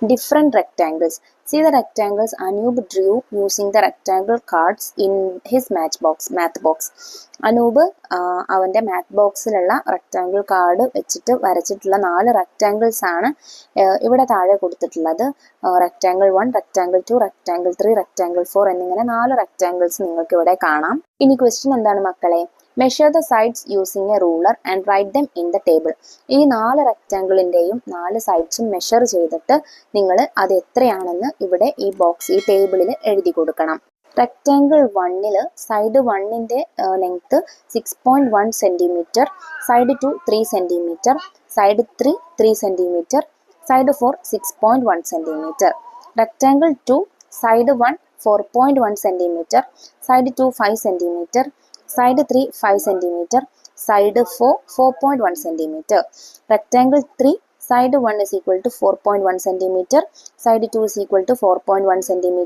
different rectangles. See the rectangles Anoop drew using the rectangle cards in his math box. Anoop അവൻ്റെ math ബോക്സിലുള്ള rectangle card വെച്ചിട്ട് വരച്ചിട്ടുള്ള 4 rectangles ആണ് ഇവിടെ താഴെ കൊടുത്തിട്ടുള്ളത്. Rectangle 1, rectangle 2, rectangle 3, rectangle 4 എന്നിങ്ങനെ 4 rectangles നിങ്ങൾക്ക് ഇവിടെ കാണാം. ഇനി ക്വസ്റ്റ്യൻ എന്താണ് മക്കളെ? Measure the sides using A ruler and write them in the table. ഈ 4 റെക്റ്റാങ്കിളിൻ്റെയും 4 സൈഡ്സും മെഷർ ചെയ്തിട്ട് നിങ്ങൾ അത് എത്രയാണെന്ന് ഇവിടെ ഈ ടേബിളിൽ എഴുതി കൊടുക്കണം. റെക്റ്റാങ്കിൾ 1ൽ സൈഡ് 1ൻ്റെ length 6.1 centimetre, side 2 3 centimetre, side 3 3 centimetre, side 4 6.1 centimetre. Rectangle 2 side 1 4.1 centimetre, side 2 5 centimetre, side 3 5 cm, side 4 4.1 cm. Rectangle 3 side 1 is equal to 4.1 cm, side 2 is equal to 4.1 cm,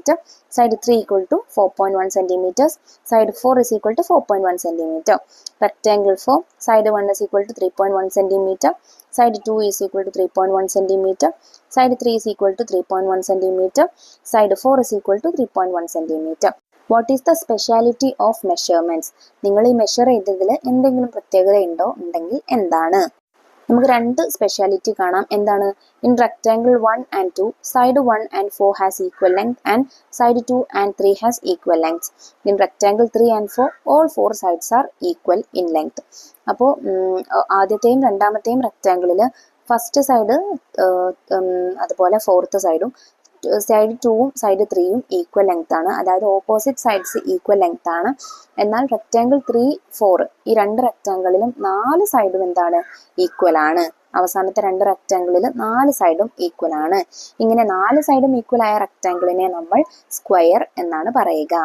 side 3 equal to 4.1 cm, side 4 is equal to 4.1 cm. Rectangle 4 side 1 is equal to 3.1 cm, side 2 is equal to 3.1 cm, side 3 is equal to 3.1 cm, side 4 is equal to 3.1 cm. What is the speciality of measurements? നിങ്ങൾ ഈ measure ചെയ്തതിൽ എന്തെങ്കിലും പ്രത്യേകത ഉണ്ടെങ്കിൽ എന്താണ്? നമുക്ക് 2 speciality കാണാം. എന്താണ്? In rectangle 1 and 2 side 1 and 4 has equal length and side 2 and 3 has equal length. In rectangle 3 and 4 all 4 sides are equal in length. അപ്പോൾ ആദ്യത്തെയും രണ്ടാമത്തെയും റെക്റ്റാങ്കിളിൽ ഫസ്റ്റ് സൈഡ് അതുപോലെ ഫോർത്ത് സൈഡും സൈഡ് 2ഉം സൈഡ് 3യും ഈക്വൽ ലെങ്ത് ആണ്. അതായത് opposite sides equal length ആണ്. എന്നാൽ rectangle 3, 4 ഈ 2 റെക്റ്റാങ്കിളിലും 4 സൈഡും എന്താണ്? ഈക്വൽ ആണ്. അവസാനത്തെ 2 റെക്റ്റാങ്കിളിൽ 4 സൈഡും ഈക്വൽ ആണ്. ഇങ്ങനെ 4 സൈഡും ഈക്വൽ ആയ റെക്റ്റാങ്കിളിനെ നമ്മൾ സ്ക്വയർ എന്നാണ് പറയുക.